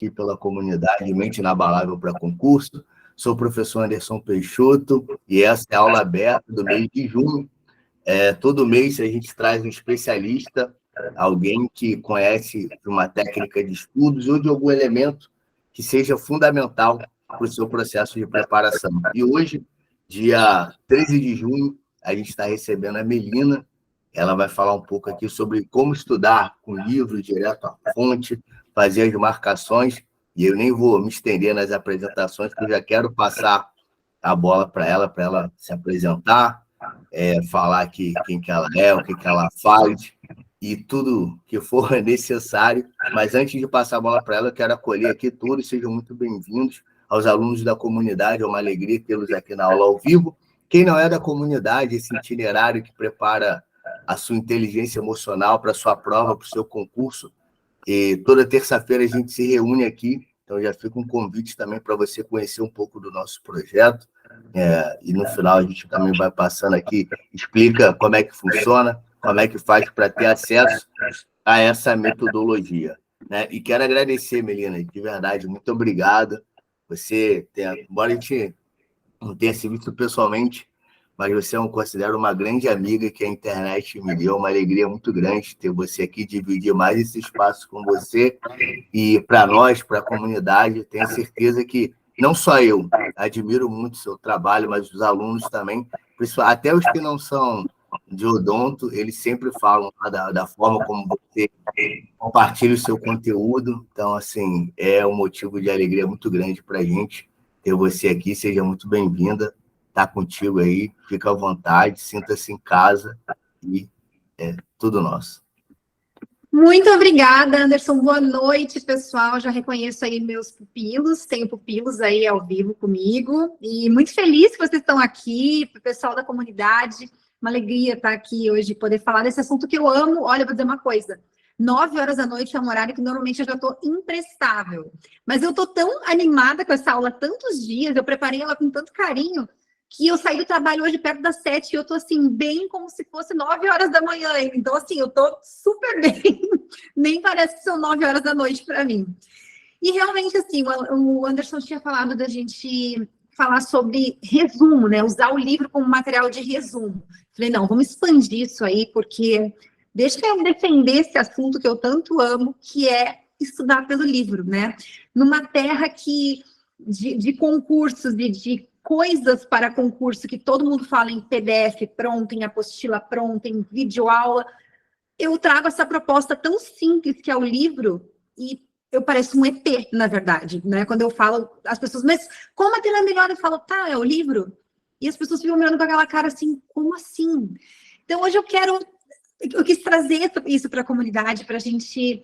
aqui pela comunidade Mente Inabalável para Concurso. Sou o professor Anderson Peixoto e essa é a aula aberta do mês de junho. Todo mês a gente traz um especialista, alguém que conhece de uma técnica de estudos ou de algum elemento que seja fundamental para o seu processo de preparação. E hoje, dia 13 de junho, a gente está recebendo a Melina. Ela vai falar um pouco aqui sobre como estudar com livro direto à fonte, fazer as marcações, e eu nem vou me estender nas apresentações, porque eu já quero passar a bola para ela se apresentar, falar aqui quem que ela é, o que ela faz, e tudo que for necessário. Mas antes de passar a bola para ela, eu quero acolher aqui todos, sejam muito bem-vindos aos alunos da comunidade, é uma alegria tê-los aqui na aula ao vivo. Quem não é da comunidade, esse itinerário que prepara a sua inteligência emocional para a sua prova, para o seu concurso, e toda terça-feira a gente se reúne aqui, então já fica um convite também para você conhecer um pouco do nosso projeto, e no final a gente também vai passando aqui, explica como é que funciona, como é que faz para ter acesso a essa metodologia, né? E quero agradecer, Melina, de verdade, muito obrigado. Você, embora a gente não tenha se visto pessoalmente, mas você eu considero uma grande amiga que a internet me deu, uma alegria muito grande ter você aqui, dividir mais esse espaço com você. E para nós, para a comunidade, tenho certeza que não só eu admiro muito o seu trabalho, mas os alunos também, até os que não são de odonto, eles sempre falam da forma como você compartilha o seu conteúdo. Então, assim, é um motivo de alegria muito grande para a gente ter você aqui. Seja muito bem-vinda. Tá contigo aí, fica à vontade, sinta-se em casa e é tudo nosso. Muito obrigada, Anderson. Boa noite, pessoal. Já reconheço aí meus pupilos, tenho pupilos aí ao vivo comigo e muito feliz que vocês estão aqui, para o pessoal da comunidade. Uma alegria estar aqui hoje, poder falar desse assunto que eu amo. Olha, eu vou dizer uma coisa. 9 horas da noite é um horário que normalmente eu já estou imprestável. Mas eu estou tão animada com essa aula há tantos dias, eu preparei ela com tanto carinho, que eu saí do trabalho hoje perto das 7 e eu tô assim, bem como se fosse 9 horas da manhã. Então, assim, eu tô super bem. Nem parece que são 9 horas da noite para mim. E realmente, assim, o Anderson tinha falado da gente falar sobre resumo, né? Usar o livro como material de resumo. Falei, não, vamos expandir isso aí, porque deixa eu defender esse assunto que eu tanto amo, que é estudar pelo livro, né? Numa terra que de concursos e de coisas para concurso que todo mundo fala em PDF pronto, em apostila pronta, em videoaula, eu trago essa proposta tão simples que é o livro e eu pareço um ET, na verdade, né? Quando eu falo, as pessoas, mas como a tela é melhor? Eu falo, tá, é o livro? E as pessoas ficam me olhando com aquela cara assim, como assim? Então, hoje eu quis trazer isso para a comunidade, para a gente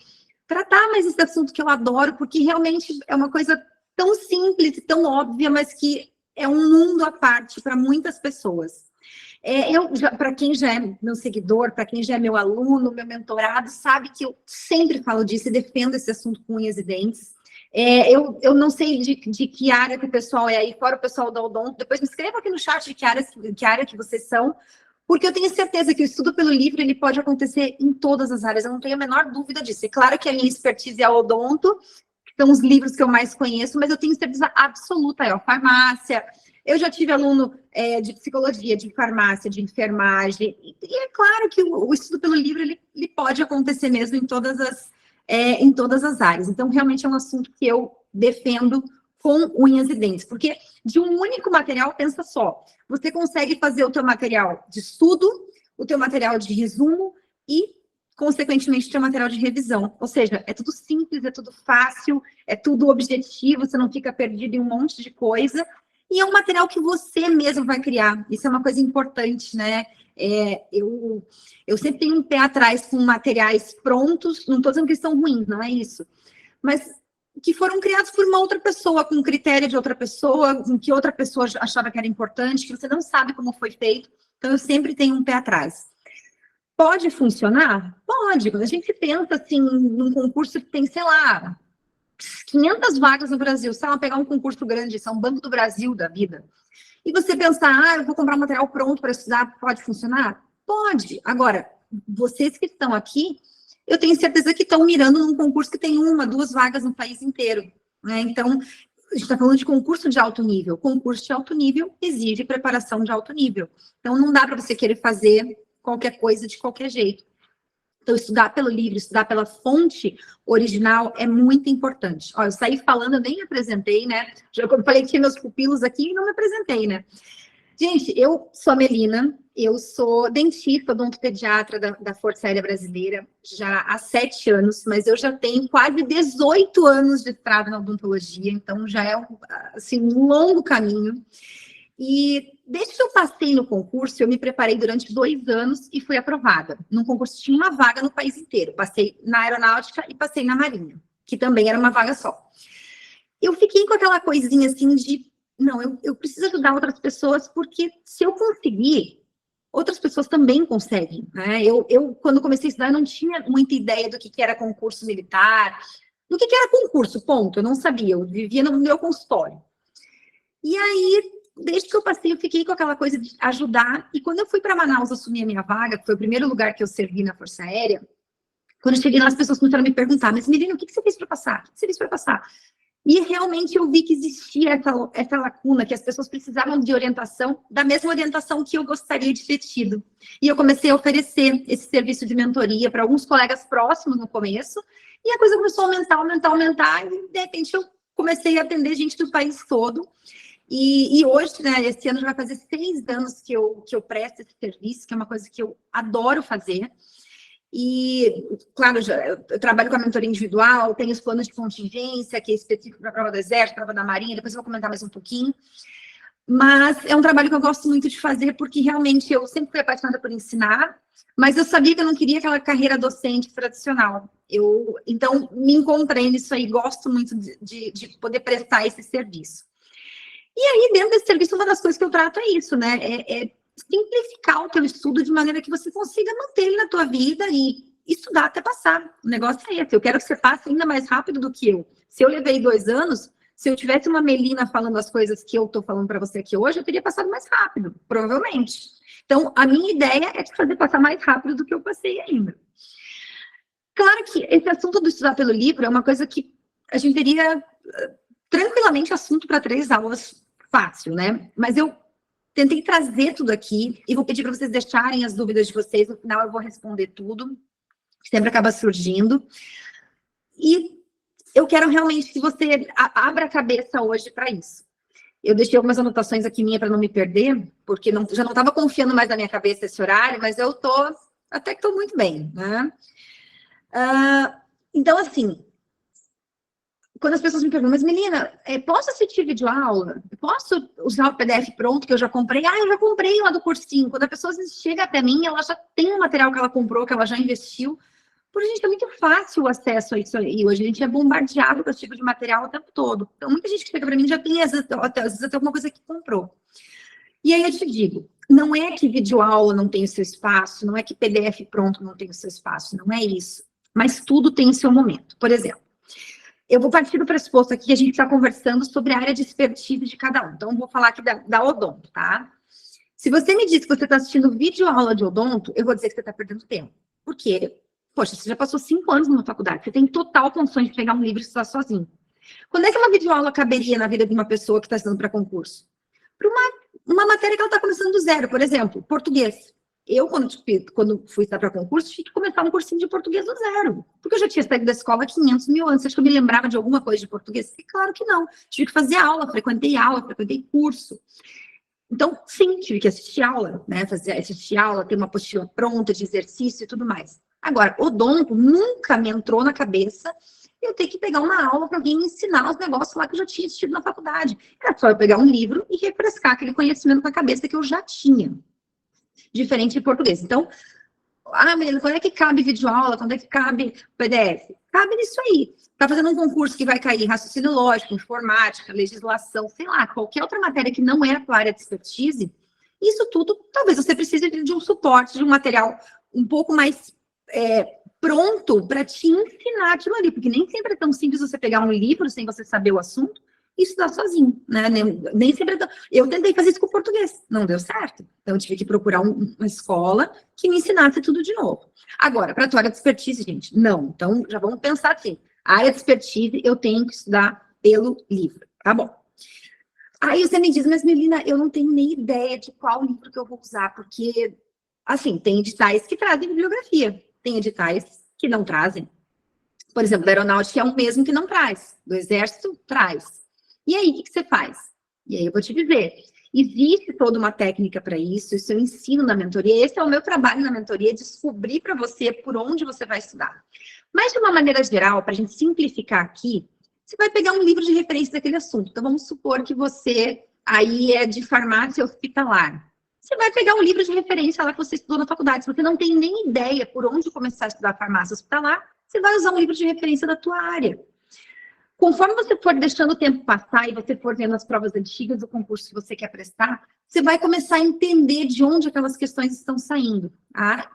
tratar mais esse assunto que eu adoro, porque realmente é uma coisa tão simples e tão óbvia, mas que é um mundo à parte para muitas pessoas. Para quem já é meu seguidor, para quem já é meu aluno, meu mentorado, sabe que eu sempre falo disso e defendo esse assunto com unhas e dentes. Eu não sei de que área que o pessoal é aí, fora o pessoal da Odonto. Depois me escreva aqui no chat de que área que vocês são, porque eu tenho certeza que o estudo pelo livro ele pode acontecer em todas as áreas, eu não tenho a menor dúvida disso. É claro que a minha expertise é a Odonto, são os livros que eu mais conheço, mas eu tenho certeza absoluta, farmácia. Eu já tive aluno de psicologia, de farmácia, de enfermagem, e é claro que o estudo pelo livro ele pode acontecer mesmo em todas as áreas. Então, realmente é um assunto que eu defendo com unhas e dentes, porque de um único material, pensa só, você consegue fazer o teu material de estudo, o teu material de resumo e consequentemente, tem material de revisão. Ou seja, é tudo simples, é tudo fácil, é tudo objetivo, você não fica perdido em um monte de coisa. E é um material que você mesmo vai criar. Isso é uma coisa importante, né? Eu sempre tenho um pé atrás com materiais prontos, não estou dizendo que eles são ruins, não é isso. Mas que foram criados por uma outra pessoa, com critério de outra pessoa, com que outra pessoa achava que era importante, que você não sabe como foi feito. Então, eu sempre tenho um pé atrás. Pode funcionar? Pode. Quando a gente pensa, assim, num concurso que tem, sei lá, 500 vagas no Brasil, se ela pegar um concurso grande, São Banco do Brasil da vida, e você pensar, eu vou comprar material pronto para estudar, pode funcionar? Pode. Agora, vocês que estão aqui, eu tenho certeza que estão mirando num concurso que tem 1, 2 vagas no país inteiro, né? Então, a gente está falando de concurso de alto nível. Concurso de alto nível exige preparação de alto nível. Então, não dá para você querer fazer qualquer coisa de qualquer jeito. Então, estudar pelo livro, estudar pela fonte original é muito importante. Ó, eu saí falando, eu nem me apresentei, né? Já falei que tinha meus pupilos aqui e não me apresentei, né? Gente, eu sou a Melina, eu sou dentista, odontopediatra da Força Aérea Brasileira já há 7 anos, mas eu já tenho quase 18 anos de estrada na odontologia, então já é assim, um longo caminho. E desde que eu passei no concurso, eu me preparei durante 2 anos e fui aprovada. Num concurso tinha uma vaga no país inteiro. Passei na aeronáutica e passei na marinha, que também era uma vaga só. Eu fiquei com aquela coisinha assim de, não, eu preciso ajudar outras pessoas, porque se eu conseguir, outras pessoas também conseguem, né? Eu quando comecei a estudar, eu não tinha muita ideia do que era concurso militar, do que era concurso, ponto. Eu não sabia, eu vivia no meu consultório. E aí, desde que eu passei, eu fiquei com aquela coisa de ajudar. E quando eu fui para Manaus assumir a minha vaga, que foi o primeiro lugar que eu servi na Força Aérea, quando eu cheguei lá, as pessoas começaram a me perguntar, mas Melina, o que você fez para passar? O que você fez para passar? E realmente eu vi que existia essa lacuna, que as pessoas precisavam de orientação, da mesma orientação que eu gostaria de ter tido. E eu comecei a oferecer esse serviço de mentoria para alguns colegas próximos no começo, e a coisa começou a aumentar, e de repente eu comecei a atender gente do país todo. E hoje, né, esse ano já vai fazer 6 anos que eu presto esse serviço, que é uma coisa que eu adoro fazer. E, claro, eu trabalho com a mentoria individual, tenho os planos de contingência, que é específico para a prova do Exército, prova da Marinha, depois eu vou comentar mais um pouquinho. Mas é um trabalho que eu gosto muito de fazer, porque realmente eu sempre fui apaixonada por ensinar, mas eu sabia que eu não queria aquela carreira docente tradicional. Então, me encontrei nisso aí, gosto muito de poder prestar esse serviço. E aí, dentro desse serviço, uma das coisas que eu trato é isso, né? É simplificar o teu estudo de maneira que você consiga manter ele na tua vida e estudar até passar. O negócio é esse. Eu quero que você passe ainda mais rápido do que eu. Se eu levei 2 anos, se eu tivesse uma Melina falando as coisas que eu estou falando para você aqui hoje, eu teria passado mais rápido, provavelmente. Então, a minha ideia é te fazer passar mais rápido do que eu passei ainda. Claro que esse assunto do estudar pelo livro é uma coisa que a gente teria tranquilamente assunto para 3 aulas fácil, né? Mas eu tentei trazer tudo aqui e vou pedir para vocês deixarem as dúvidas de vocês. No final eu vou responder tudo, que sempre acaba surgindo. E eu quero realmente que você abra a cabeça hoje para isso. Eu deixei algumas anotações aqui minha para não me perder, porque já não estava confiando mais na minha cabeça esse horário, mas eu até que estou muito bem, né? Então, assim, quando as pessoas me perguntam, mas Melina, posso assistir videoaula? Posso usar o PDF pronto que eu já comprei? Eu já comprei lá do cursinho. Quando a pessoa chega até mim, ela já tem o material que ela comprou, que ela já investiu. Porque, gente, é muito fácil o acesso a isso aí. Hoje a gente é bombardeado com esse tipo de material o tempo todo. Então, muita gente que chega para mim já tem, às vezes, até alguma coisa que comprou. E aí eu te digo, não é que videoaula não tem o seu espaço, não é que PDF pronto não tem o seu espaço, não é isso. Mas tudo tem o seu momento. Por exemplo, eu vou partir do pressuposto aqui que a gente está conversando sobre a área de expertise de cada um. Então, vou falar aqui da odonto, tá? Se você me diz que você está assistindo videoaula de odonto, eu vou dizer que você está perdendo tempo. Por quê? Poxa, você já passou 5 anos numa faculdade, você tem total condições de pegar um livro e estudar sozinho. Quando é que uma videoaula caberia na vida de uma pessoa que está estudando para concurso? Para uma matéria que ela está começando do zero, por exemplo, português. Eu, quando fui estudar para concurso, tive que começar um cursinho de português do zero. Porque eu já tinha saído da escola há 500 mil anos. Você acha que eu me lembrava de alguma coisa de português? E claro que não. Tive que fazer aula, frequentei curso. Então, sim, tive que assistir aula, né? Assistir aula, ter uma apostila pronta de exercício e tudo mais. Agora, odonto nunca me entrou na cabeça eu ter que pegar uma aula para alguém me ensinar os negócios lá que eu já tinha assistido na faculdade. Era só eu pegar um livro e refrescar aquele conhecimento na cabeça que eu já tinha. Diferente de português. Então, Melina, quando é que cabe videoaula? Quando é que cabe PDF? Cabe nisso aí. Está fazendo um concurso que vai cair raciocínio lógico, informática, legislação, sei lá, qualquer outra matéria que não é a tua área de expertise, isso tudo, talvez você precise de um suporte, de um material um pouco mais pronto para te ensinar aquilo ali, porque nem sempre é tão simples você pegar um livro sem você saber o assunto e estudar sozinho, né? Nem sempre... Eu tentei fazer isso com o português, não deu certo. Então, eu tive que procurar uma escola que me ensinasse tudo de novo. Agora, para a tua área de expertise, gente, não. Então, já vamos pensar assim. A área de expertise, eu tenho que estudar pelo livro, tá bom? Aí você me diz, mas Melina, eu não tenho nem ideia de qual livro que eu vou usar, porque, assim, tem editais que trazem bibliografia, tem editais que não trazem. Por exemplo, da aeronáutica é o mesmo que não traz, do exército traz. E aí, o que você faz? E aí eu vou te dizer, existe toda uma técnica para isso eu ensino na mentoria, esse é o meu trabalho na mentoria, descobrir para você por onde você vai estudar. Mas, de uma maneira geral, para a gente simplificar aqui, você vai pegar um livro de referência daquele assunto. Então, vamos supor que você aí é de farmácia hospitalar. Você vai pegar um livro de referência lá que você estudou na faculdade. Se você não tem nem ideia por onde começar a estudar farmácia hospitalar, você vai usar um livro de referência da tua área. Conforme você for deixando o tempo passar e você for vendo as provas antigas do concurso que você quer prestar, você vai começar a entender de onde aquelas questões estão saindo. Tá?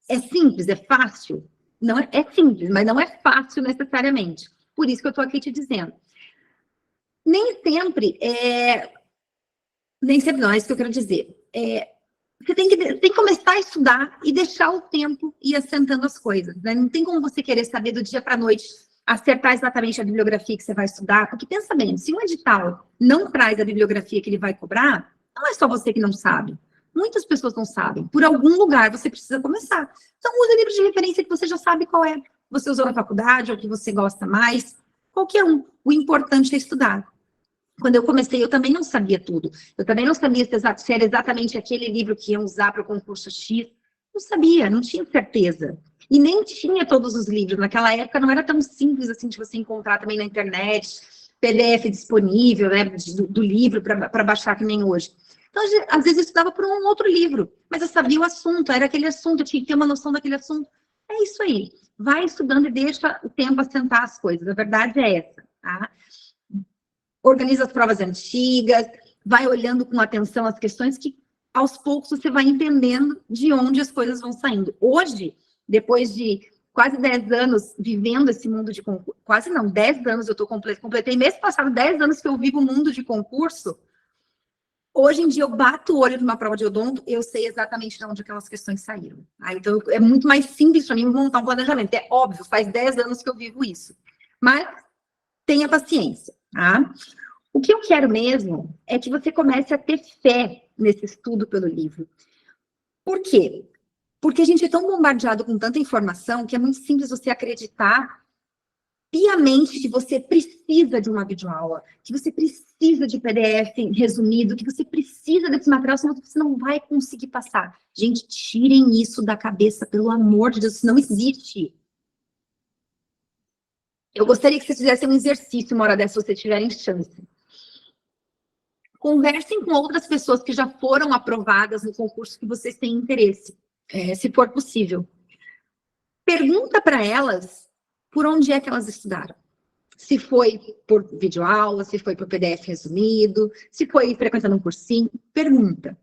É simples, é fácil? Não é simples, mas não é fácil necessariamente. Por isso que eu estou aqui te dizendo. Nem sempre não, é isso que eu quero dizer. Você tem que começar a estudar e deixar o tempo ir assentando as coisas. Né? Não tem como você querer saber do dia para a noite, acertar exatamente a bibliografia que você vai estudar, porque pensa bem, se um edital não traz a bibliografia que ele vai cobrar, não é só você que não sabe. Muitas pessoas não sabem. Por algum lugar você precisa começar. Então, use livro de referência que você já sabe qual é. Você usou na faculdade, ou que você gosta mais. Qualquer um. O importante é estudar. Quando eu comecei, eu também não sabia tudo. Eu também não sabia se era exatamente aquele livro que iam usar para o concurso X. Não sabia, não tinha certeza. E nem tinha todos os livros. Naquela época não era tão simples assim de você encontrar também na internet, PDF disponível, né, do livro para baixar que nem hoje. Então, às vezes eu estudava por um outro livro, mas eu sabia o assunto, era aquele assunto, eu tinha que ter uma noção daquele assunto. É isso aí. Vai estudando e deixa o tempo assentar as coisas. A verdade é essa, tá? Organiza as provas antigas, vai olhando com atenção as questões que, aos poucos, você vai entendendo de onde as coisas vão saindo. Hoje, depois de quase 10 anos vivendo esse mundo de concurso, quase não, 10 anos eu completei mês passado 10 anos que eu vivo o mundo de concurso. Hoje em dia, eu bato o olho numa prova de odonto, eu sei exatamente de onde aquelas questões saíram. Então, é muito mais simples para mim montar um planejamento. É óbvio, faz 10 anos que eu vivo isso. Mas tenha paciência, tá? O que eu quero mesmo é que você comece a ter fé nesse estudo pelo livro. Por quê? Porque a gente é tão bombardeado com tanta informação que é muito simples você acreditar piamente que você precisa de uma videoaula, que você precisa de PDF resumido, que você precisa desse material, senão você não vai conseguir passar. Gente, tirem isso da cabeça, pelo amor de Deus, isso não existe. Eu gostaria que vocês fizessem um exercício uma hora dessa, se vocês tiverem chance. Conversem com outras pessoas que já foram aprovadas no concurso que vocês têm interesse, se for possível. Pergunta para elas por onde é que elas estudaram. Se foi por videoaula, se foi por PDF resumido, se foi frequentando um cursinho, pergunta.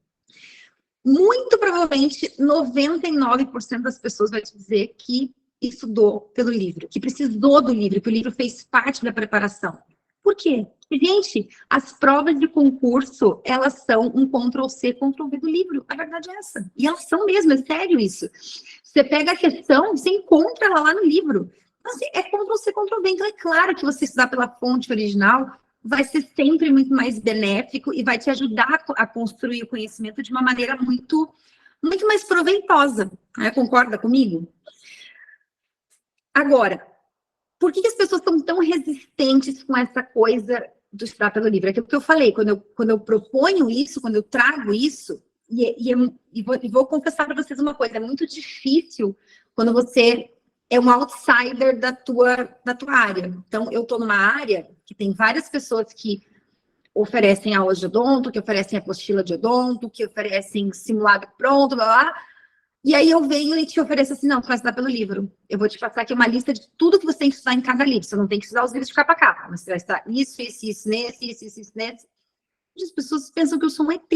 Muito provavelmente, 99% das pessoas vai te dizer que estudou pelo livro, que precisou do livro, que o livro fez parte da preparação. Por quê? Gente, as provas de concurso, elas são um Ctrl+C, Ctrl+V do livro. A verdade é essa. E elas são mesmo, é sério isso. Você pega a questão, você encontra ela lá no livro. Então, assim, é Ctrl+C, Ctrl+V. Então, é claro que você estudar pela fonte original vai ser sempre muito mais benéfico e vai te ajudar a construir o conhecimento de uma maneira muito, muito mais proveitosa. Concorda comigo? Agora, por que as pessoas estão tão resistentes com essa coisa do estudar pelo livro? É aquilo que eu falei, quando eu proponho isso, quando eu trago isso, e vou confessar para vocês uma coisa, é muito difícil quando você é um outsider da tua área. Então, eu estou numa área que tem várias pessoas que oferecem aulas de odonto, que oferecem apostila de odonto, que oferecem simulado pronto, blá, blá. E aí eu venho e te ofereço assim, não, tu vai estudar pelo livro. Eu vou te passar aqui uma lista de tudo que você tem que estudar em cada livro. Você não tem que estudar os livros de capa a capa, mas você vai estudar isso, nesse. E as pessoas pensam que eu sou um ET.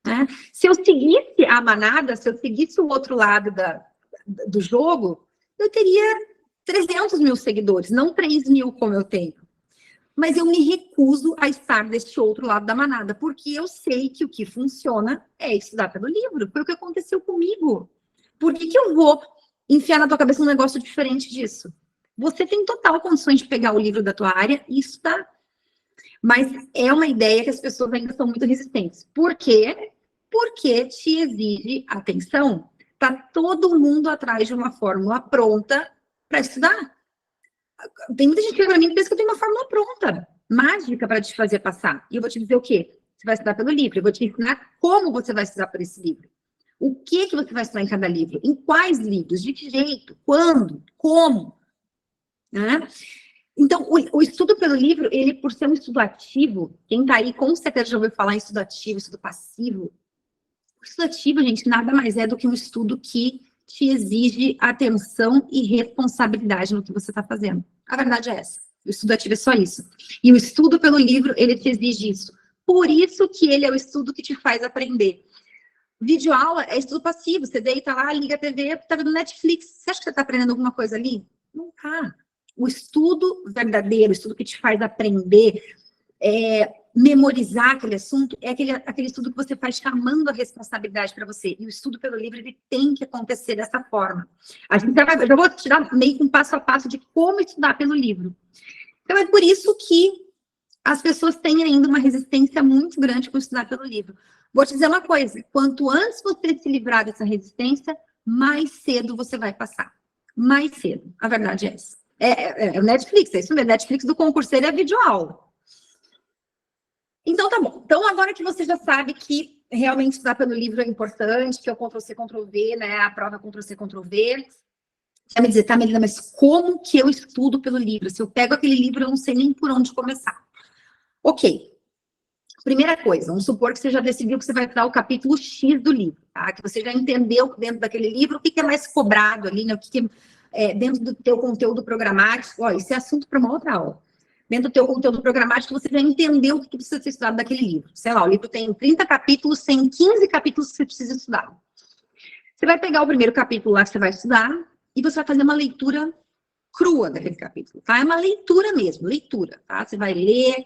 Né? Se eu seguisse a manada, se eu seguisse o outro lado do jogo, eu teria 300 mil seguidores, não 3 mil como eu tenho. mas eu me recuso a estar deste outro lado da manada, porque eu sei que o que funciona é estudar pelo livro. Foi o que aconteceu comigo. Por que eu vou enfiar na tua cabeça um negócio diferente disso? Você tem total condições de pegar o livro da tua área e estudar. Mas é uma ideia que as pessoas ainda são muito resistentes. Por quê? Porque te exige atenção. Tá todo mundo atrás de uma fórmula pronta para estudar. Tem muita gente que para mim pensa que eu tenho uma fórmula pronta, mágica para te fazer passar. E eu vou te dizer o quê? Você vai estudar pelo livro. Eu vou te ensinar como você vai estudar por esse livro. O que você vai estudar em cada livro? Em quais livros? De que jeito? Quando? Como? Né? Então, o estudo pelo livro, ele, por ser um estudo ativo, quem está aí com certeza já ouviu falar em estudo ativo, estudo passivo. O estudo ativo, gente, nada mais é do que um estudo que te exige atenção e responsabilidade no que você está fazendo. A verdade é essa. O estudo ativo é só isso. E o estudo pelo livro, ele te exige isso. Por isso que ele é o estudo que te faz aprender. Videoaula é estudo passivo. Você deita lá, liga a TV, tá vendo Netflix. Você acha que você está aprendendo alguma coisa ali? Não tá. O estudo verdadeiro, o estudo que te faz aprender, memorizar aquele assunto, é aquele estudo que você faz chamando a responsabilidade para você. E o estudo pelo livro, ele tem que acontecer dessa forma. Eu já vou te dar meio que um passo a passo de como estudar pelo livro. Então, é por isso que as pessoas têm ainda uma resistência muito grande com estudar pelo livro. Vou te dizer uma coisa, quanto antes você se livrar dessa resistência, mais cedo você vai passar. Mais cedo, a verdade é essa. É o Netflix, é isso mesmo, Netflix do concurseiro é a videoaula. Então, tá bom. Então, agora que você já sabe que realmente estudar pelo livro é importante, que é o Ctrl-C, Ctrl-V, né? A prova é Ctrl-C, Ctrl-V. Você vai me dizer, tá, Melina, mas como que eu estudo pelo livro? Se eu pego aquele livro, eu não sei nem por onde começar. Ok. Primeira coisa, vamos supor que você já decidiu que você vai estudar o capítulo X do livro, tá? Que você já entendeu dentro daquele livro o que é mais cobrado ali, né? O que é dentro do teu conteúdo programático. Ó, isso é assunto para uma outra aula. Dentro do teu conteúdo programático, você já entendeu o que precisa ser estudado daquele livro. Sei lá, o livro tem 30 capítulos, tem 15 capítulos que você precisa estudar. Você vai pegar o primeiro capítulo lá que você vai estudar e você vai fazer uma leitura crua daquele capítulo, tá? É uma leitura mesmo, leitura, tá? Você vai ler,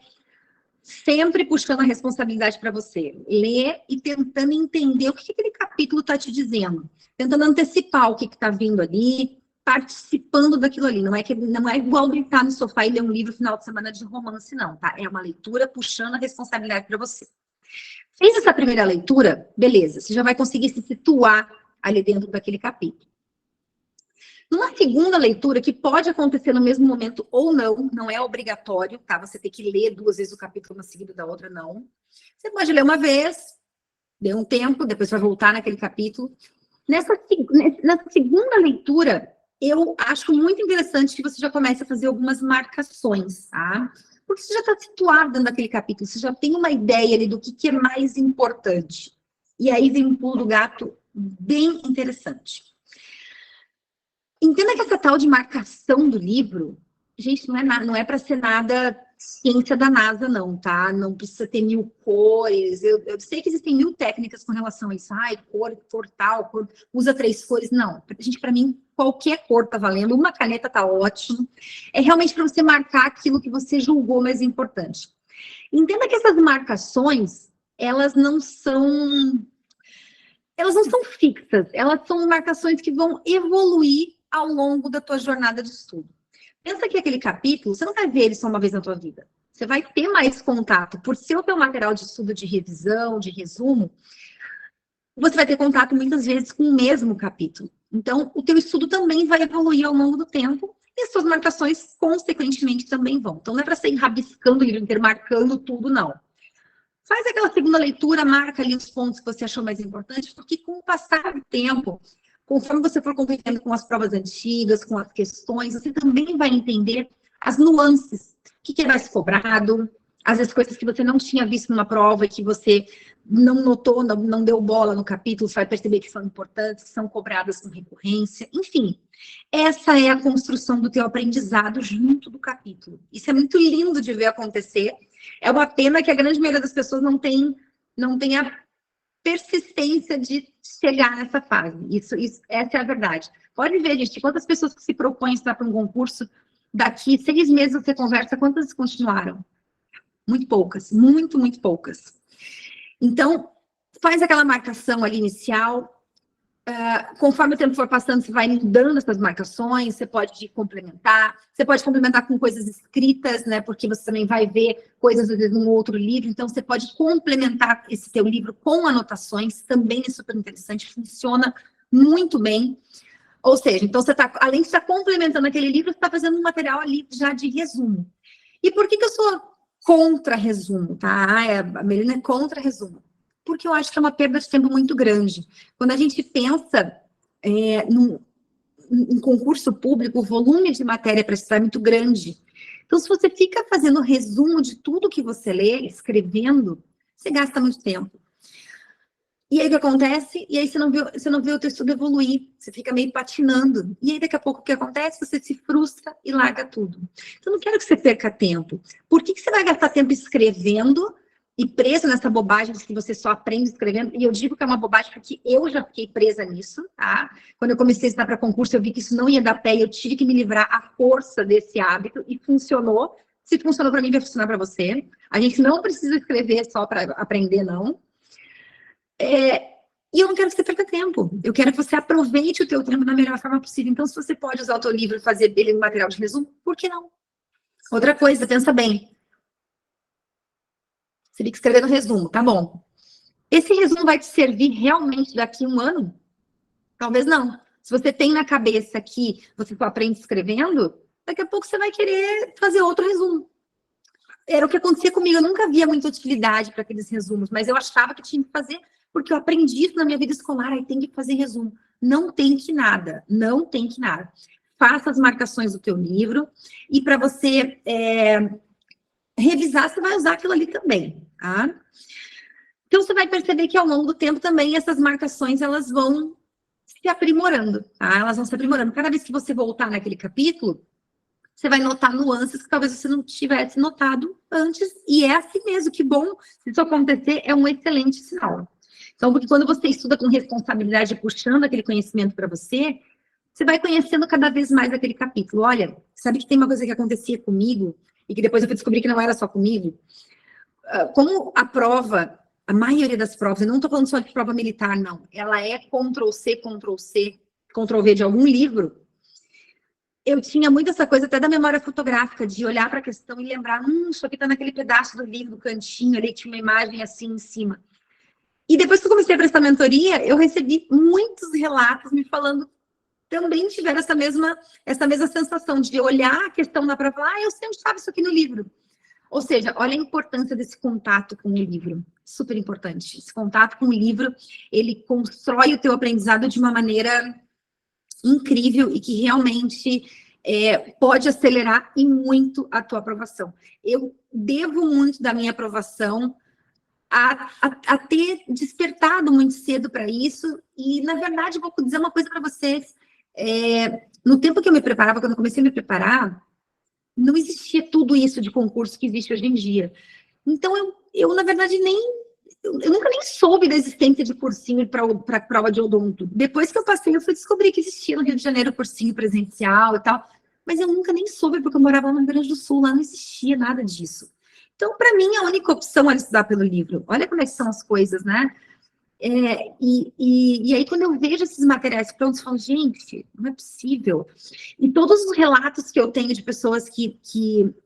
sempre puxando a responsabilidade para você. Ler e tentando entender o que aquele capítulo está te dizendo. Tentando antecipar o que está vindo ali, participando daquilo ali. Não é igual deitar no sofá e ler um livro final de semana de romance, não, tá? É uma leitura puxando a responsabilidade para você. Fez essa primeira leitura, beleza. Você já vai conseguir se situar ali dentro daquele capítulo. Numa segunda leitura, que pode acontecer no mesmo momento ou não, não é obrigatório, tá? Você tem que ler 2 vezes o capítulo, uma seguida da outra, não. Você pode ler uma vez, dê um tempo, depois vai voltar naquele capítulo. Nessa segunda leitura, eu acho muito interessante que você já comece a fazer algumas marcações, tá? Porque você já está situado dentro daquele capítulo, você já tem uma ideia ali do que é mais importante. E aí vem um pulo do gato bem interessante. Entenda que essa tal de marcação do livro, gente, não é para ser nada ciência da NASA, não, tá? Não precisa ter 1000 cores. Eu sei que existem 1000 técnicas com relação a isso. Ai, cor tal, cor, usa 3 cores. Não, gente, para mim, qualquer cor tá valendo. Uma caneta tá ótimo. É realmente para você marcar aquilo que você julgou mais importante. Entenda que essas marcações, elas não são fixas. Elas são marcações que vão evoluir ao longo da tua jornada de estudo. Pensa que aquele capítulo, você não vai ver ele só uma vez na tua vida. Você vai ter mais contato. Por ser o teu material de estudo de revisão, de resumo, você vai ter contato muitas vezes com o mesmo capítulo. Então, o teu estudo também vai evoluir ao longo do tempo e as suas marcações, consequentemente, também vão. Então, não é para você ir rabiscando o livro inteiro, marcando tudo, não. Faz aquela segunda leitura, marca ali os pontos que você achou mais importantes, porque com o passar do tempo, conforme você for convivendo com as provas antigas, com as questões, você também vai entender as nuances. O que é mais cobrado, às vezes coisas que você não tinha visto numa prova e que você não notou, não deu bola no capítulo, você vai perceber que são importantes, que são cobradas com recorrência. Enfim, essa é a construção do teu aprendizado junto do capítulo. Isso é muito lindo de ver acontecer. É uma pena que a grande maioria das pessoas não tem a persistência de chegar nessa fase. Essa é a verdade. Pode ver, gente, quantas pessoas que se propõem a estudar para um concurso daqui 6 meses você conversa, quantas continuaram? Muito poucas, muito, muito poucas. Então, faz aquela marcação ali inicial. Conforme o tempo for passando, você vai mudando essas marcações, você pode complementar com coisas escritas, né? Porque você também vai ver coisas, às vezes, num outro livro, então você pode complementar esse teu livro com anotações, também é super interessante, funciona muito bem. Ou seja, então você está, além de estar complementando aquele livro, você está fazendo um material ali já de resumo. E por que eu sou contra resumo, tá? A Melina é contra resumo. Porque eu acho que é uma perda de tempo muito grande. Quando a gente pensa em concurso público, o volume de matéria para estudar é muito grande. Então, se você fica fazendo resumo de tudo que você lê, escrevendo, você gasta muito tempo. E aí o que acontece? E aí você não vê o teu estudo evoluir, você fica meio patinando. E aí daqui a pouco o que acontece? Você se frustra e larga tudo. Então, não quero que você perca tempo. Por que você vai gastar tempo escrevendo e preso nessa bobagem de que você só aprende escrevendo? E eu digo que é uma bobagem porque eu já fiquei presa nisso, tá? Quando eu comecei a estudar para concurso, eu vi que isso não ia dar pé e eu tive que me livrar à força desse hábito e funcionou. Se funcionou para mim, vai funcionar para você. A gente não precisa escrever só para aprender, não. E eu não quero que você perca tempo. Eu quero que você aproveite o teu tempo da melhor forma possível. Então, se você pode usar o teu livro e fazer dele um material de resumo, por que não? Outra coisa, pensa bem. Você tem que escrever no resumo, tá bom. Esse resumo vai te servir realmente daqui a 1 ano? Talvez não. Se você tem na cabeça que você só aprende escrevendo, daqui a pouco você vai querer fazer outro resumo. Era o que acontecia comigo. Eu nunca via muita utilidade para aqueles resumos, mas eu achava que tinha que fazer, porque eu aprendi isso na minha vida escolar, aí tem que fazer resumo. Não tem que nada, não tem que nada. Faça as marcações do teu livro, e para você revisar, você vai usar aquilo ali também, tá? Então, você vai perceber que ao longo do tempo também essas marcações, elas vão se aprimorando, tá? Elas vão se aprimorando. Cada vez que você voltar naquele capítulo, você vai notar nuances que talvez você não tivesse notado antes, e é assim mesmo, que bom. Se isso acontecer, é um excelente sinal. Então, porque quando você estuda com responsabilidade, puxando aquele conhecimento para você, você vai conhecendo cada vez mais aquele capítulo. Olha, sabe que tem uma coisa que acontecia comigo, e que depois eu fui descobrir que não era só comigo? Como a prova, a maioria das provas, eu não estou falando só de prova militar, não, ela é Ctrl+C, Ctrl+C, Ctrl+V de algum livro. Eu tinha muito essa coisa até da memória fotográfica, de olhar para a questão e lembrar, isso aqui está naquele pedaço do livro, do cantinho ali, tinha uma imagem assim em cima. E depois que eu comecei a prestar mentoria, eu recebi muitos relatos me falando, também tiveram essa mesma sensação de olhar a questão da prova e falar, eu sei onde estava isso aqui no livro. Ou seja, olha a importância desse contato com o livro. Super importante. Esse contato com o livro, ele constrói o teu aprendizado de uma maneira incrível e que realmente pode acelerar e muito a tua aprovação. Eu devo muito da minha aprovação a ter despertado muito cedo para isso, e, na verdade, vou dizer uma coisa para vocês. No tempo que eu me preparava, quando eu comecei a me preparar, não existia tudo isso de concurso que existe hoje em dia. Então, eu na verdade, eu nunca nem soube da existência de cursinho para a prova de odonto. Depois que eu passei, eu fui descobrir que existia no Rio de Janeiro cursinho presencial e tal, mas eu nunca nem soube, porque eu morava no Rio Grande do Sul, lá não existia nada disso. Então, para mim, a única opção era estudar pelo livro. Olha como é que são as coisas, né? E aí, quando eu vejo esses materiais prontos, eu falo, gente, não é possível. E todos os relatos que eu tenho de pessoas que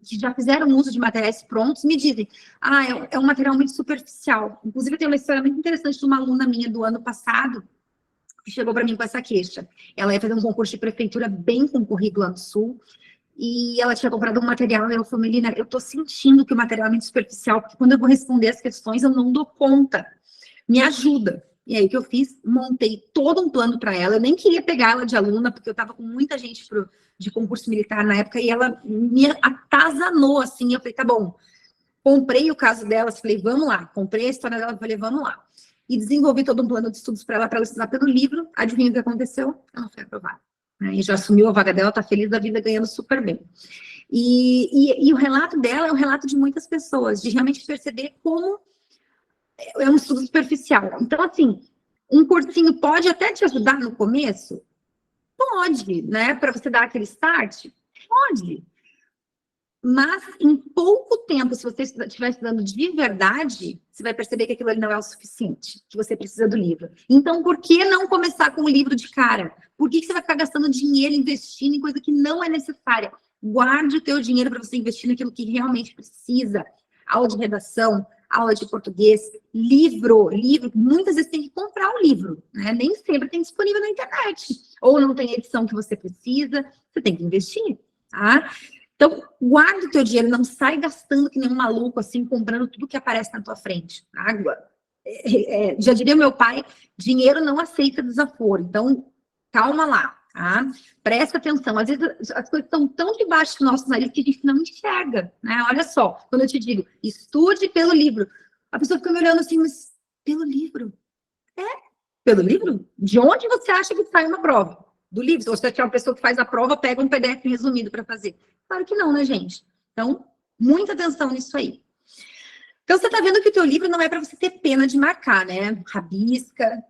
já fizeram uso de materiais prontos me dizem, é um material muito superficial. Inclusive, eu tenho uma história muito interessante de uma aluna minha do ano passado, que chegou para mim com essa queixa. Ela ia fazer um concurso de prefeitura bem concorrido lá no Sul, e ela tinha comprado um material, e ela falou, Melina, eu estou sentindo que o material é muito superficial, porque quando eu vou responder as questões, eu não dou conta. Me ajuda. E aí o que eu fiz? Montei todo um plano para ela. Eu nem queria pegar ela de aluna, porque eu estava com muita gente de concurso militar na época, e ela me atazanou, assim. Eu falei, tá bom. Comprei o caso dela, falei, vamos lá. Comprei a história dela, falei, vamos lá. E desenvolvi todo um plano de estudos para ela estudar pelo livro. Adivinha o que aconteceu? Ela foi aprovada. E já assumiu a vaga dela, está feliz da vida, ganhando super bem. E o relato dela é um relato de muitas pessoas, de realmente perceber como é um estudo superficial. Então, assim, um cursinho pode até te ajudar no começo? Pode, né? Para você dar aquele start? Pode. Mas, em pouco tempo, se você estiver estudando de verdade, você vai perceber que aquilo ali não é o suficiente, que você precisa do livro. Então, por que não começar com o livro de cara? Por que você vai ficar gastando dinheiro investindo em coisa que não é necessária? Guarde o teu dinheiro para você investir naquilo que realmente precisa. Aula de redação, aula de português, livro. Muitas vezes tem que comprar um livro, né? Nem sempre tem disponível na internet. Ou não tem a edição que você precisa, você tem que investir, tá? Então, guarda o teu dinheiro, não sai gastando que nem um maluco, assim, comprando tudo que aparece na tua frente. Água. Já diria meu pai, dinheiro não aceita desaforo. Então, calma lá, tá? Presta atenção. Às vezes, as coisas estão tão debaixo do nosso nariz que a gente não enxerga, né? Olha só, quando eu te digo, estude pelo livro. A pessoa fica me olhando assim, mas pelo livro? Pelo livro? De onde você acha que sai uma prova? Do livro? Se você é uma pessoa que faz a prova, pega um PDF resumido para fazer. Claro que não, né, gente? Então, muita atenção nisso aí. Então, você está vendo que o teu livro não é para você ter pena de marcar, né? Rabisca,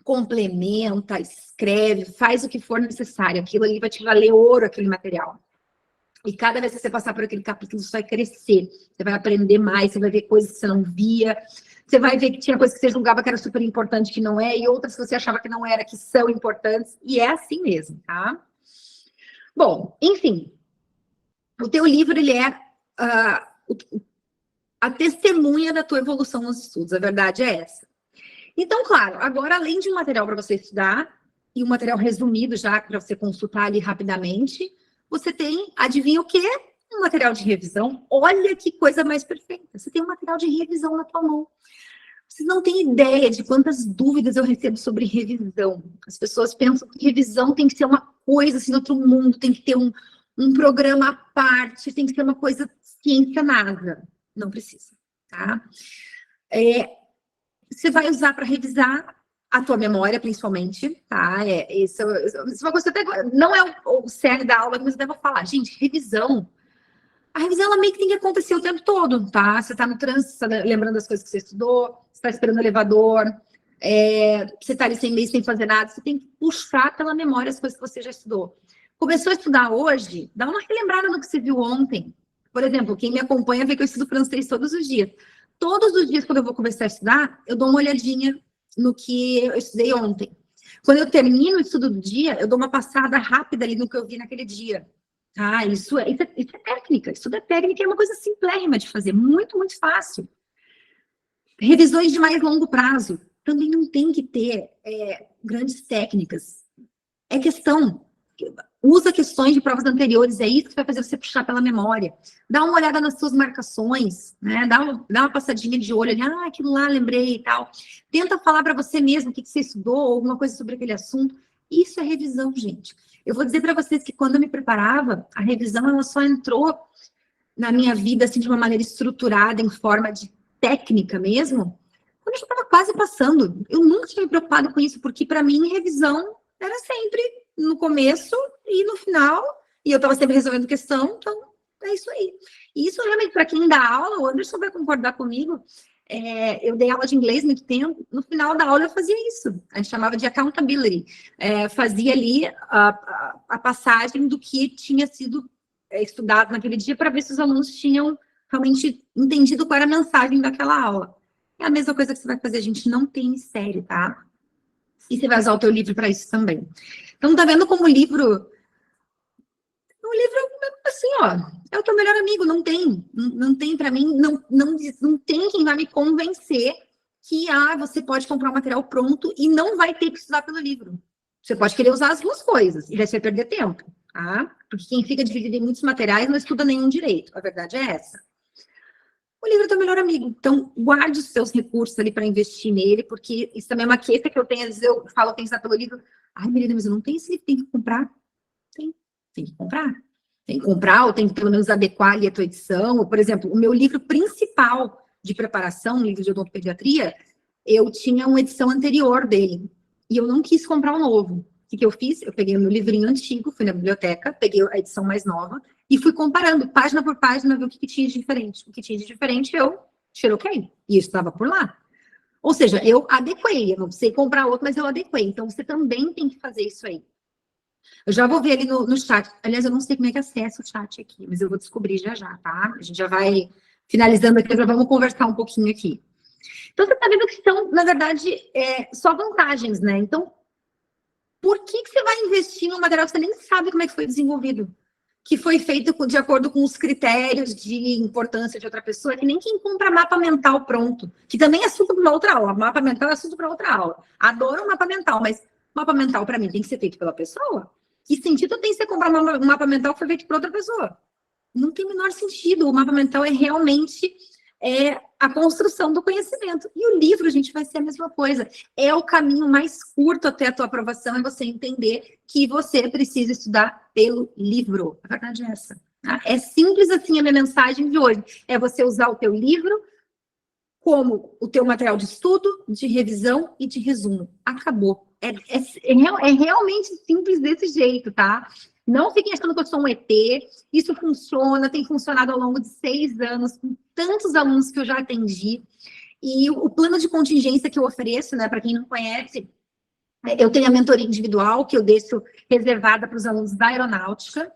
complementa, escreve, faz o que for necessário. Aquilo ali vai te valer ouro, aquele material. E cada vez que você passar por aquele capítulo, isso vai crescer. Você vai aprender mais, você vai ver coisas que você não via. Você vai ver que tinha coisas que você julgava que era super importante, que não é, e outras que você achava que não era, que são importantes. E é assim mesmo, tá? Bom, enfim. O teu livro, ele é a testemunha da tua evolução nos estudos. A verdade é essa. Então, claro, agora, além de um material para você estudar, e um material resumido já para você consultar ali rapidamente, você tem, adivinha o quê? Um material de revisão. Olha que coisa mais perfeita. Você tem um material de revisão na tua mão. Vocês não têm ideia de quantas dúvidas eu recebo sobre revisão. As pessoas pensam que revisão tem que ser uma coisa assim, outro mundo, tem que ter um programa à parte, tem que ser uma coisa ciência nada. Não precisa, tá? Você vai usar para revisar a tua memória, principalmente, tá? Isso é uma coisa que até não é o cerne da aula, mas eu devo falar. Gente, revisão. A revisão, ela meio que tem que acontecer o tempo todo, tá? Você tá no trânsito, você tá lembrando das coisas que você estudou, você tá esperando o elevador, você tá ali sem mês, sem fazer nada, você tem que puxar pela memória as coisas que você já estudou. Começou a estudar hoje, dá uma relembrada no que você viu ontem. Por exemplo, quem me acompanha vê que eu estudo francês todos os dias. Todos os dias, quando eu vou começar a estudar, eu dou uma olhadinha no que eu estudei ontem. Quando eu termino o estudo do dia, eu dou uma passada rápida ali no que eu vi naquele dia. Ah, isso é técnica. Estudo é técnica, é uma coisa simplérrima de fazer, muito, muito fácil. Revisões de mais longo prazo. Também não tem que ter grandes técnicas. É questão. Usa questões de provas anteriores, é isso que vai fazer você puxar pela memória. Dá uma olhada nas suas marcações, né? Dá uma passadinha de olho ali, aquilo lá, lembrei e tal. Tenta falar para você mesmo o que você estudou, alguma coisa sobre aquele assunto. Isso é revisão, gente. Eu vou dizer para vocês que quando eu me preparava, a revisão ela só entrou na minha vida assim, de uma maneira estruturada, em forma de técnica mesmo, quando eu já estava quase passando. Eu nunca tinha me preocupado com isso, porque para mim, revisão era sempre no começo e no final, e eu estava sempre resolvendo questão, então é isso aí. E isso realmente, para quem dá aula, o Anderson vai concordar comigo, eu dei aula de inglês muito tempo, no final da aula eu fazia isso, a gente chamava de accountability, fazia ali a passagem do que tinha sido estudado naquele dia para ver se os alunos tinham realmente entendido qual era a mensagem daquela aula. É a mesma coisa que você vai fazer, a gente não tem mistério, tá? E você vai usar o teu livro para isso também. Então, tá vendo como o livro, assim, ó, é o teu melhor amigo, não tem para mim, não tem quem vai me convencer que, você pode comprar um material pronto e não vai ter que estudar pelo livro. Você pode querer usar as duas coisas, e daí você vai perder tempo, tá? Porque quem fica dividido em muitos materiais não estuda nenhum direito, a verdade é essa. O livro é teu melhor amigo, então guarde os seus recursos ali para investir nele, porque isso também é uma queixa que eu tenho, às vezes eu falo que tem que estar pelo livro. Ai, Melina, mas eu não tenho esse livro, tem que comprar. Tem que comprar. Tem que comprar, ou tem que pelo menos adequar ali a tua edição. Ou, por exemplo, o meu livro principal de preparação, livro de odontopediatria, eu tinha uma edição anterior dele, e eu não quis comprar um novo. O que eu fiz? Eu peguei o meu livrinho antigo, fui na biblioteca, peguei a edição mais nova, e fui comparando, página por página, ver o que tinha de diferente. O que tinha de diferente, eu xeroquei, e eu estava por lá. Ou seja, eu adequei, eu não precisei comprar outro, mas eu adequei. Então, você também tem que fazer isso aí. Eu já vou ver ali no chat. Aliás, eu não sei como é que acessa o chat aqui, mas eu vou descobrir já, tá? A gente já vai finalizando aqui, já vamos conversar um pouquinho aqui. Então, você está vendo que são, na verdade, só vantagens, né? Então, por que você vai investir num material que você nem sabe como é que foi desenvolvido? Que foi feito de acordo com os critérios de importância de outra pessoa, que nem quem compra mapa mental pronto, que também é assunto para uma outra aula. Mapa mental é assunto para outra aula. Adoro o mapa mental, mas mapa mental, para mim, tem que ser feito pela pessoa. Que sentido tem você comprar um mapa mental que foi feito por outra pessoa? Não tem o menor sentido. O mapa mental é realmente a construção do conhecimento. E o livro, gente, vai ser a mesma coisa. É o caminho mais curto até a tua aprovação, é você entender que você precisa estudar pelo livro. A verdade é essa. Tá? É simples assim a minha mensagem de hoje. É você usar o teu livro como o teu material de estudo, de revisão e de resumo. Acabou. É realmente simples desse jeito, tá? Não fiquem achando que eu sou um ET. Isso funciona, tem funcionado ao longo de 6 anos, com tantos alunos que eu já atendi. E o plano de contingência que eu ofereço, né, para quem não conhece, eu tenho a mentoria individual, que eu deixo reservada para os alunos da aeronáutica,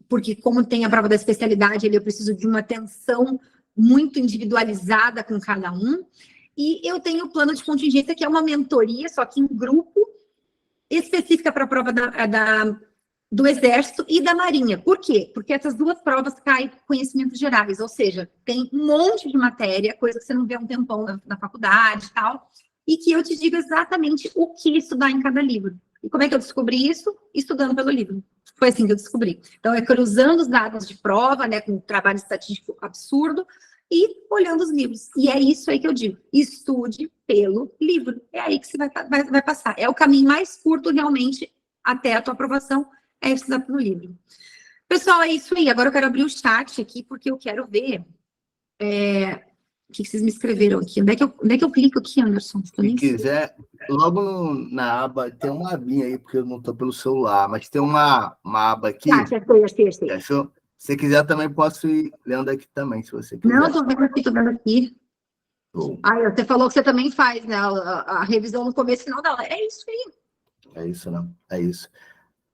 porque como tem a prova da especialidade, eu preciso de uma atenção muito individualizada com cada um. E eu tenho o plano de contingência, que é uma mentoria, só que em grupo, específica para a prova do Exército e da Marinha. Por quê? Porque essas 2 provas caem conhecimentos gerais, ou seja, tem um monte de matéria, coisa que você não vê há um tempão na faculdade e tal, e que eu te digo exatamente o que estudar em cada livro. E como é que eu descobri isso? Estudando pelo livro. Foi assim que eu descobri. Então, é cruzando os dados de prova, né, com um trabalho estatístico absurdo, e olhando os livros. E é isso aí que eu digo. Estude pelo livro. É aí que você vai passar. É o caminho mais curto, realmente, até a tua aprovação, é estudar pelo livro. Pessoal, é isso aí. Agora eu quero abrir o chat aqui, porque eu quero ver o que vocês me escreveram aqui. Onde é que eu clico aqui, Anderson? Se quiser, logo na aba, tem uma abinha aí, porque eu não estou pelo celular, mas tem uma aba aqui. Achei. Achou? Se quiser, também posso ir lendo aqui também, se você quiser. Não, estou vendo aqui. Você falou que você também faz, né? A revisão no começo e final da aula. É isso aí. É isso, não? É isso.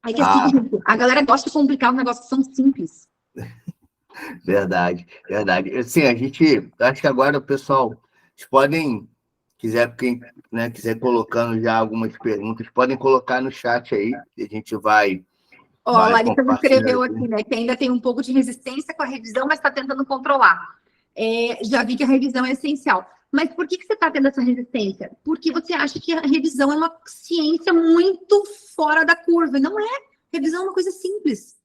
Aí que a galera gosta de complicar os negócios que são simples. Verdade. Assim, acho que agora o pessoal, vocês podem, quem né, quiser colocando já algumas perguntas, podem colocar no chat aí, que a gente vai... Ó, a Larissa me escreveu aqui, né, que ainda tem um pouco de resistência com a revisão, mas está tentando controlar. Já vi que a revisão é essencial. Mas por que você está tendo essa resistência? Porque você acha que a revisão é uma ciência muito fora da curva. Não é. Revisão é uma coisa simples.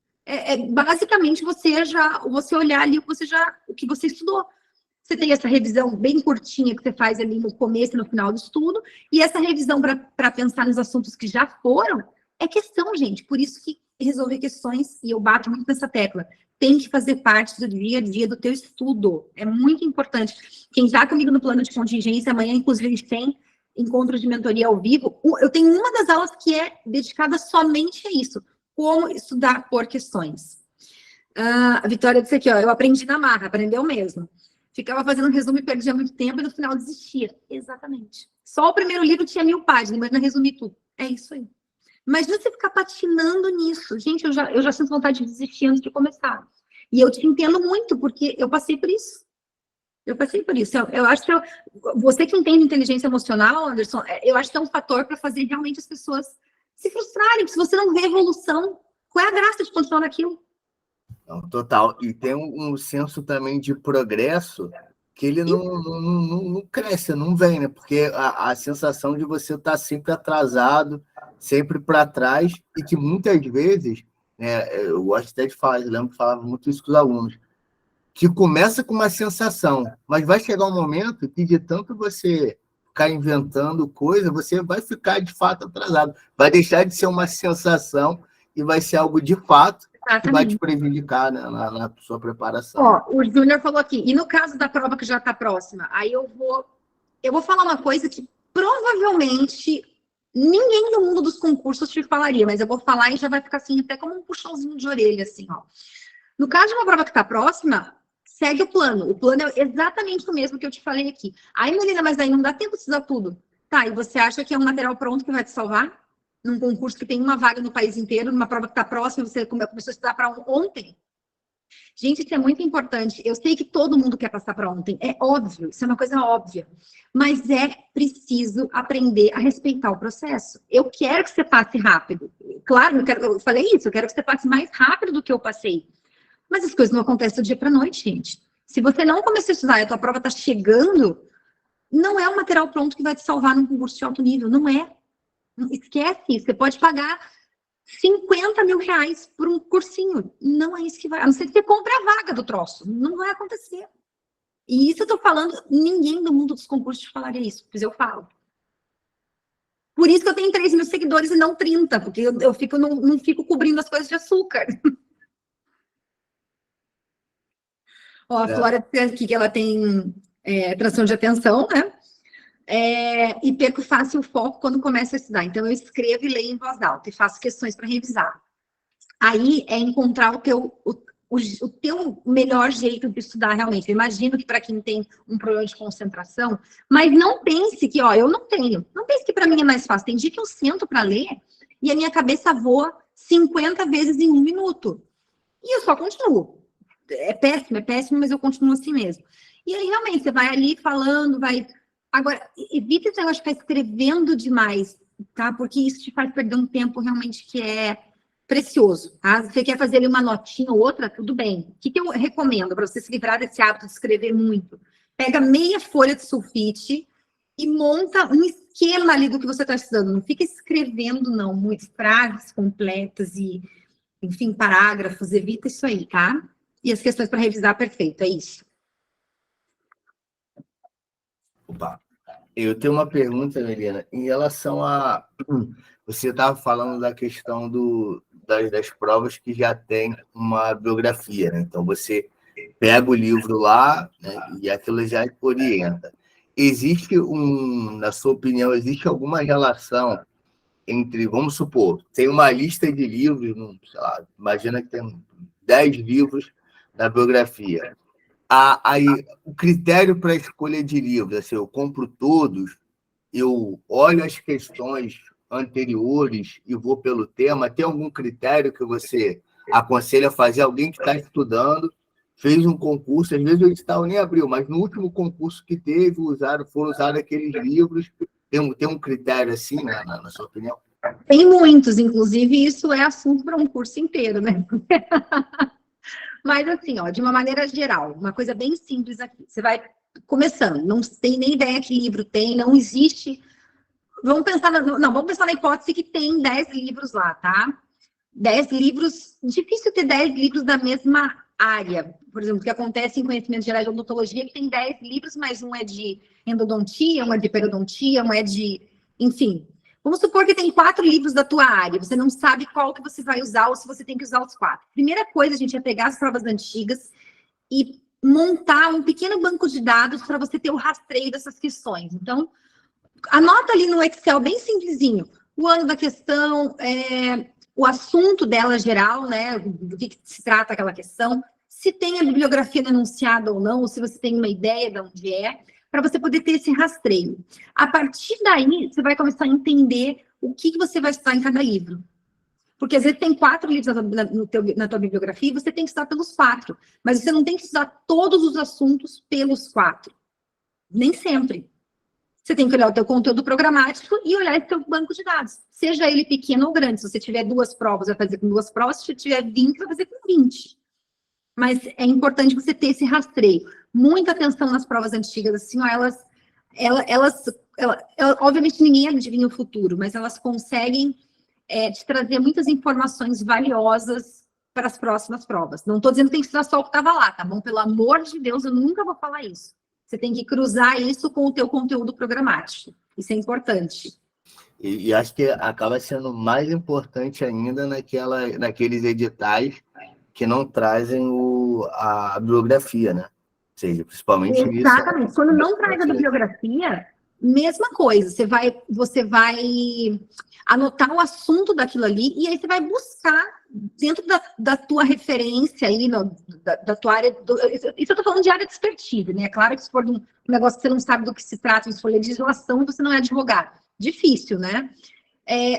Basicamente você olhar ali o que você estudou. Você tem essa revisão bem curtinha que você faz ali no começo e no final do estudo, e essa revisão para pensar nos assuntos que já foram, é questão, gente. Por isso que resolver questões, e eu bato muito nessa tecla, tem que fazer parte do dia a dia do teu estudo. É muito importante. Quem está comigo no plano de contingência, amanhã, inclusive, a gente tem encontro de mentoria ao vivo. Eu tenho uma das aulas que é dedicada somente a isso. Como estudar por questões. A Vitória disse aqui, ó, eu aprendi na marra, aprendeu mesmo. Ficava fazendo um resumo e perdia muito tempo e no final desistia. Exatamente. Só o primeiro livro tinha 1000 páginas, mas não resumi tudo. É isso aí. Imagina você ficar patinando nisso. Gente, eu já sinto vontade de desistir antes de começar. E eu te entendo muito, porque eu passei por isso. Eu acho que você que entende inteligência emocional, Anderson, eu acho que é um fator para fazer realmente as pessoas se frustrarem. Se você não vê evolução, qual é a graça de continuar naquilo? Não, total. E tem um senso também de progresso que ele não cresce, não vem, né? Porque a sensação de você estar sempre atrasado, sempre para trás, e que muitas vezes, né, eu gosto até de falar, eu lembro que falava muito isso com os alunos, que começa com uma sensação, mas vai chegar um momento que de tanto você ficar inventando coisa, você vai ficar de fato atrasado. Vai deixar de ser uma sensação e vai ser algo de fato que vai te prejudicar, né, na sua preparação. Ó, o Júnior falou aqui, e no caso da prova que já está próxima, aí eu vou falar uma coisa que provavelmente ninguém no mundo dos concursos te falaria, mas eu vou falar e já vai ficar assim, até como um puxãozinho de orelha, assim, ó. No caso de uma prova que está próxima, segue o plano. O plano é exatamente o mesmo que eu te falei aqui. Aí, Melina, mas aí não dá tempo de estudar tudo. Tá, e você acha que é um material pronto que vai te salvar? num concurso que tem uma vaga no país inteiro, numa prova que está próxima, você começou a estudar para ontem. Gente, isso é muito importante. Eu sei que todo mundo quer passar para ontem, é óbvio, isso é uma coisa óbvia. Mas é preciso aprender a respeitar o processo. Eu quero que você passe rápido. Claro, eu falei isso, eu quero que você passe mais rápido do que eu passei. Mas as coisas não acontecem do dia para a noite, gente. Se você não começar a estudar e a tua prova está chegando, não é o material pronto que vai te salvar num concurso de alto nível, não é. Esquece isso, você pode pagar 50 mil reais por um cursinho. Não é isso que vai. A não ser que você compre a vaga do troço. Não vai acontecer. E isso eu tô falando, ninguém do mundo dos concursos te falaria isso, pois eu falo. Por isso que eu tenho 3 mil seguidores e não 30, porque eu não fico cobrindo as coisas de açúcar. Ó, a Flora disse aqui que ela tem transtorno de atenção, né? E perco fácil o foco quando começo a estudar. Então, eu escrevo e leio em voz alta e faço questões para revisar. Aí é encontrar o teu melhor jeito de estudar realmente. Eu imagino que para quem tem um problema de concentração, mas não pense que, eu não tenho. Não pense que para mim é mais fácil. Tem dia que eu sento para ler e a minha cabeça voa 50 vezes em 1 minuto. E eu só continuo. É péssimo, mas eu continuo assim mesmo. E aí, realmente, você vai ali falando, vai... Agora, evita esse negócio de ficar escrevendo demais, tá? Porque isso te faz perder um tempo realmente que é precioso, tá? Se você quer fazer ali uma notinha ou outra, tudo bem. O que eu recomendo para você se livrar desse hábito de escrever muito? Pega meia folha de sulfite e monta um esquema ali do que você está estudando. Não fica escrevendo, não, muitas frases completas e, enfim, parágrafos. Evita isso aí, tá? E as questões para revisar, perfeito, é isso. Opa. Eu tenho uma pergunta, Melina, em relação a... Você estava falando da questão das provas que já tem uma biografia, né? Então, você pega o livro lá, né, e aquilo já orienta. Na sua opinião, existe alguma relação entre, vamos supor, tem uma lista de livros, sei lá, imagina que tem 10 livros na biografia. Aí, o critério para a escolha de livros, assim, eu compro todos, eu olho as questões anteriores e vou pelo tema. Tem algum critério que você aconselha a fazer? Alguém que está estudando, fez um concurso, às vezes o edital nem abriu, mas no último concurso que teve, foram usados aqueles livros. Tem um critério assim, na sua opinião? Tem muitos, inclusive isso é assunto para um curso inteiro, né? Mas assim, de uma maneira geral, uma coisa bem simples aqui. Você vai começando, não tem nem ideia que livro tem, não existe. Vamos pensar na hipótese que tem 10 livros lá, tá? 10 livros, difícil ter 10 livros da mesma área. Por exemplo, o que acontece em conhecimentos gerais de odontologia, que tem 10 livros, mas um é de endodontia, um é de periodontia, um é de... Enfim, vamos supor que tem 4 livros da tua área, você não sabe qual que você vai usar ou se você tem que usar os 4. Primeira coisa, gente, é pegar as provas antigas e montar um pequeno banco de dados para você ter o rastreio dessas questões. Então, anota ali no Excel, bem simplesinho, o ano da questão, o assunto dela geral, né, do que se trata aquela questão, se tem a bibliografia denunciada ou não, ou se você tem uma ideia de onde é, para você poder ter esse rastreio. A partir daí, você vai começar a entender o que você vai estudar em cada livro. Porque às vezes tem 4 livros na tua bibliografia e você tem que estudar pelos 4. Mas você não tem que estudar todos os assuntos pelos 4. Nem sempre. Você tem que olhar o teu conteúdo programático e olhar esse teu banco de dados. Seja ele pequeno ou grande. Se você tiver 2 provas, vai fazer com 2 provas. Se você tiver 20, vai fazer com 20. Mas é importante você ter esse rastreio. Muita atenção nas provas antigas, assim, elas obviamente ninguém adivinha o futuro, mas elas conseguem te trazer muitas informações valiosas para as próximas provas. Não estou dizendo que tem que estudar só o que estava lá, tá bom? Pelo amor de Deus, eu nunca vou falar isso. Você tem que cruzar isso com o teu conteúdo programático. Isso é importante. E acho que acaba sendo mais importante ainda naqueles editais que não trazem a bibliografia, né? Ou seja, principalmente isso. Exatamente. Quando não traz a bibliografia, mesma coisa. Você vai anotar o assunto daquilo ali e aí você vai buscar dentro da tua referência aí, da tua área... Isso eu tô falando de área de expertise, né? É claro que se for um negócio que você não sabe do que se trata, se for legislação, você não é advogado. Difícil, né?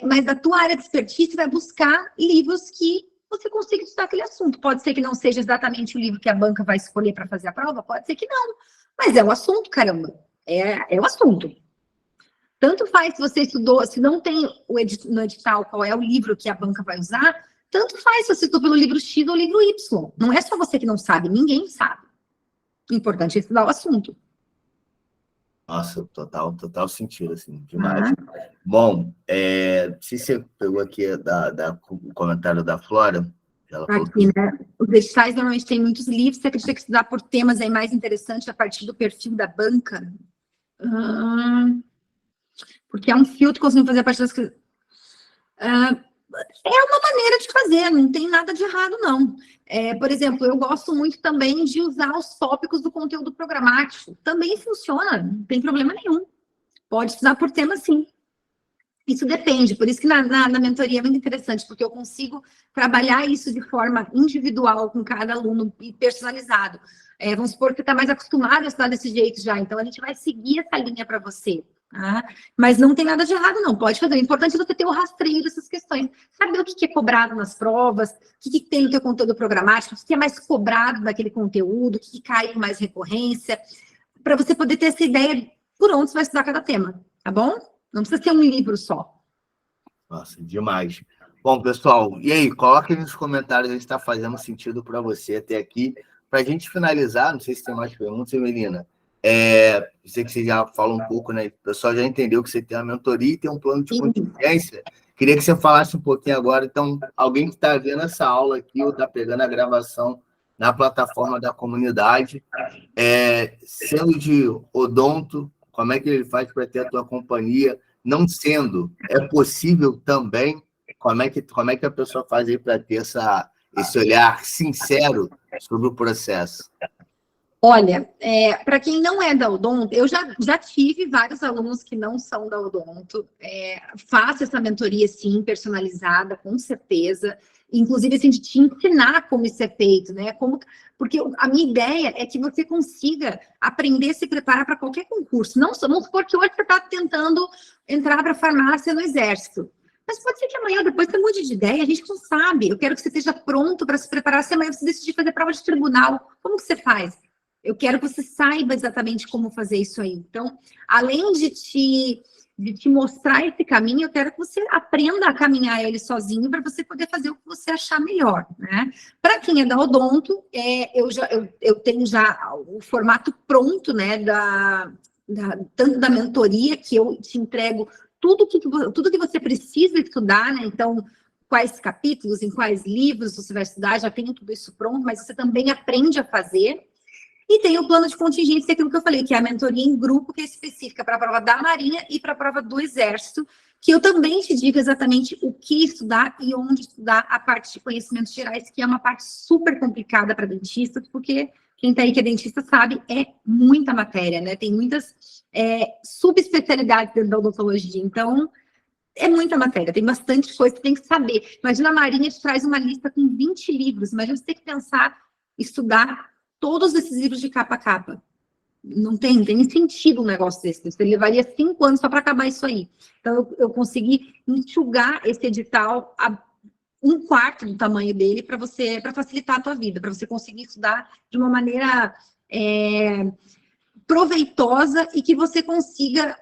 mas da tua área de expertise, vai buscar livros que você consiga estudar aquele assunto. Pode ser que não seja exatamente o livro que a banca vai escolher para fazer a prova, pode ser que não. Mas é o assunto, caramba. É o assunto. Tanto faz se você estudou, se não tem no edital qual é o livro que a banca vai usar, tanto faz se você estudou pelo livro X ou livro Y. Não é só você que não sabe, ninguém sabe. O importante é estudar o assunto. Nossa, total sentido, assim, demais. Bom, se você pegou aqui o comentário da Flora, ela falou aqui, né? Os editais normalmente têm muitos livros, você acredita que estudar por temas é mais interessante a partir do perfil da banca? Porque é um filtro que conseguimos fazer a partir das... É uma maneira de fazer, não tem nada de errado, não. Por exemplo, eu gosto muito também de usar os tópicos do conteúdo programático. Também funciona, não tem problema nenhum. Pode estudar por tema, sim. Isso depende, por isso que na mentoria é muito interessante, porque eu consigo trabalhar isso de forma individual com cada aluno e personalizado. Vamos supor que você está mais acostumado a estudar desse jeito já, então a gente vai seguir essa linha para você. Tá? Mas não tem nada de errado, não. Pode fazer. O importante é você ter o rastreio dessas questões. Saber o que é cobrado nas provas, o que tem no teu conteúdo programático, o que é mais cobrado daquele conteúdo, o que cai com mais recorrência, para você poder ter essa ideia por onde você vai estudar cada tema, tá bom? Não precisa ser um livro só. Nossa, demais. Bom, pessoal, e aí? Coloque nos comentários se está fazendo sentido para você até aqui. Para a gente finalizar, não sei se tem mais perguntas, Melina. Sei que você já falou um pouco, né? O pessoal já entendeu que você tem uma mentoria e tem um plano de contingência. Queria que você falasse um pouquinho agora. Então, alguém que está vendo essa aula aqui ou está pegando a gravação na plataforma da comunidade, sendo de odonto, como é que ele faz para ter a tua companhia? Não sendo, é possível também? Como é que a pessoa faz aí para ter esse olhar sincero sobre o processo? Olha, para quem não é da Odonto, eu já tive vários alunos que não são da Odonto. Faço essa mentoria, sim, personalizada, com certeza. Inclusive, assim, de te ensinar como isso é feito, né? Porque a minha ideia é que você consiga aprender a se preparar para qualquer concurso. Não vamos supor que hoje você está tentando entrar para a farmácia no Exército. Mas pode ser que amanhã, depois, você mude de ideia, a gente não sabe. Eu quero que você esteja pronto para se preparar. Se amanhã você decidir fazer prova de tribunal, como que você faz? Eu quero que você saiba exatamente como fazer isso aí. Então, além de te mostrar esse caminho, eu quero que você aprenda a caminhar ele sozinho para você poder fazer o que você achar melhor, né? Para quem é da Odonto, eu tenho já o formato pronto, né? Tanto da mentoria, que eu te entrego tudo que você precisa estudar, né? Então, quais capítulos, em quais livros você vai estudar, já tenho tudo isso pronto, mas você também aprende a fazer. E tem o plano de contingência, aquilo que eu falei, que é a mentoria em grupo, que é específica para a prova da Marinha e para a prova do Exército, que eu também te digo exatamente o que estudar e onde estudar a parte de conhecimentos gerais, que é uma parte super complicada para dentistas, porque quem está aí que é dentista sabe, é muita matéria, né? Tem muitas subespecialidades dentro da odontologia, então é muita matéria, tem bastante coisa que tem que saber. Imagina a Marinha te traz uma lista com 20 livros, imagina você ter que pensar, estudar todos esses livros de capa a capa. Não tem sentido um negócio desse. Você levaria 5 anos só para acabar isso aí. Então, eu consegui enxugar esse edital a 1/4 do tamanho dele para facilitar a tua vida, para você conseguir estudar de uma maneira proveitosa e que você consiga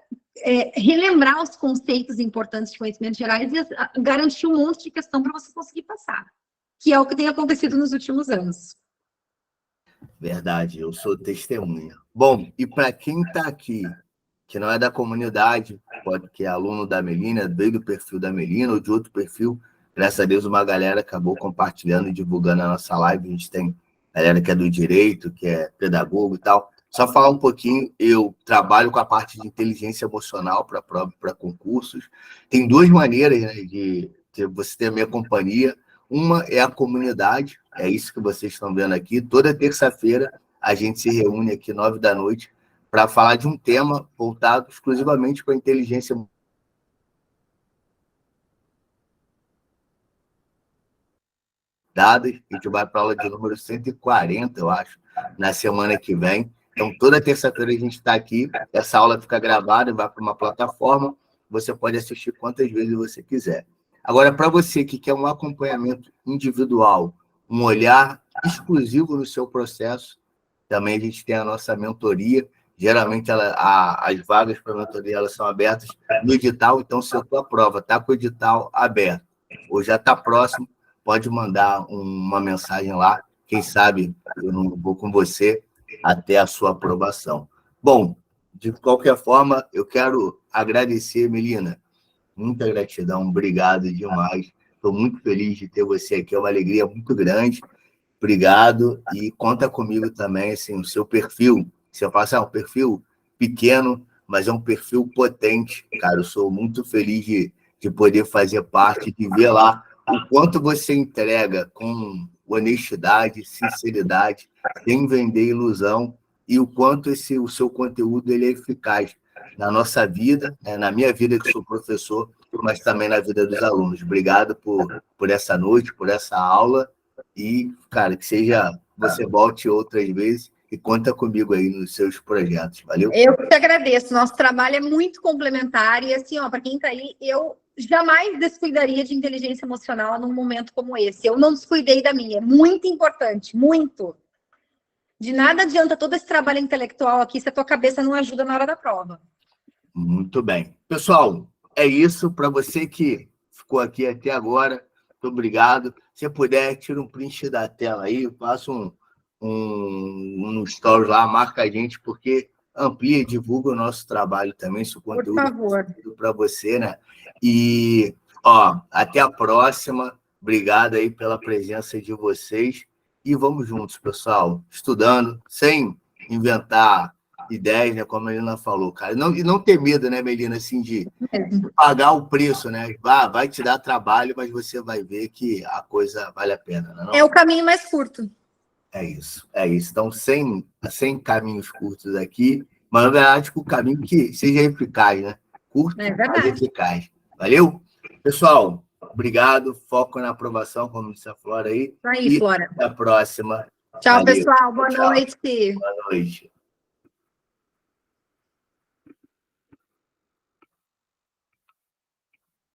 relembrar os conceitos importantes de conhecimentos gerais e garantir um monte de questão para você conseguir passar, que é o que tem acontecido nos últimos anos. Verdade, eu sou testemunha. Bom, e para quem está aqui, que não é da comunidade, que é aluno da Melina, veio do perfil da Melina ou de outro perfil, graças a Deus uma galera acabou compartilhando e divulgando a nossa live. A gente tem galera que é do direito, que é pedagogo e tal. Só falar um pouquinho, eu trabalho com a parte de inteligência emocional para prova e para concursos. Tem 2 maneiras, né, de você ter a minha companhia. Uma é a comunidade, é isso que vocês estão vendo aqui. Toda terça-feira a gente se reúne aqui 9 da noite para falar de um tema voltado exclusivamente para a inteligência emocional. Dados, a gente vai para a aula de número 140, eu acho, na semana que vem. Então, toda terça-feira a gente está aqui, essa aula fica gravada e vai para uma plataforma. você pode assistir quantas vezes você quiser. Agora, para você que quer um acompanhamento individual, um olhar exclusivo no seu processo, também a gente tem a nossa mentoria. Geralmente, as vagas para a mentoria elas são abertas no edital, então, se a tua prova está com o edital aberto ou já está próximo, pode mandar uma mensagem lá. Quem sabe eu não vou com você até a sua aprovação. Bom, de qualquer forma, eu quero agradecer, Melina. Muita gratidão, obrigado demais. Estou muito feliz de ter você aqui, é uma alegria muito grande. Obrigado e conta comigo também, assim, o seu perfil. Você passa um perfil pequeno, mas é um perfil potente. Cara, eu sou muito feliz de poder fazer parte, de ver lá o quanto você entrega com honestidade, sinceridade, sem vender ilusão, e o quanto o seu conteúdo ele é eficaz na nossa vida, né? Na minha vida, que sou professor, mas também na vida dos alunos. Obrigado por essa noite, por essa aula. E, cara, que você volte outras vezes e conta comigo aí nos seus projetos. Valeu? Eu que agradeço. Nosso trabalho é muito complementar. E, assim, ó, para quem está aí, eu jamais descuidaria de inteligência emocional num momento como esse. Eu não descuidei da minha. É muito importante, muito. De nada adianta todo esse trabalho intelectual aqui se a tua cabeça não ajuda na hora da prova. Muito bem. Pessoal, é isso. Para você que ficou aqui até agora, muito obrigado. Se puder, tira um print da tela aí, faça um story lá, marca a gente, porque amplia e divulga o nosso trabalho também, se o conteúdo é para você, né? E, ó, até a próxima. Obrigado aí pela presença de vocês. E vamos juntos, pessoal, estudando, sem inventar ideias, né? Como a Melina falou, cara. E não ter medo, né, Melina, assim, de pagar o preço, né? Vai te dar trabalho, mas você vai ver que a coisa vale a pena, não é? Não? É o caminho mais curto. É isso. Então, sem caminhos curtos aqui, mas na verdade, o caminho que seja eficaz, né? Curto, mas eficaz. Valeu? Pessoal, obrigado. Foco na aprovação, como disse a Flora aí. Aí, Flora. Até a próxima. Tchau, valeu. Pessoal. Boa noite. Boa noite.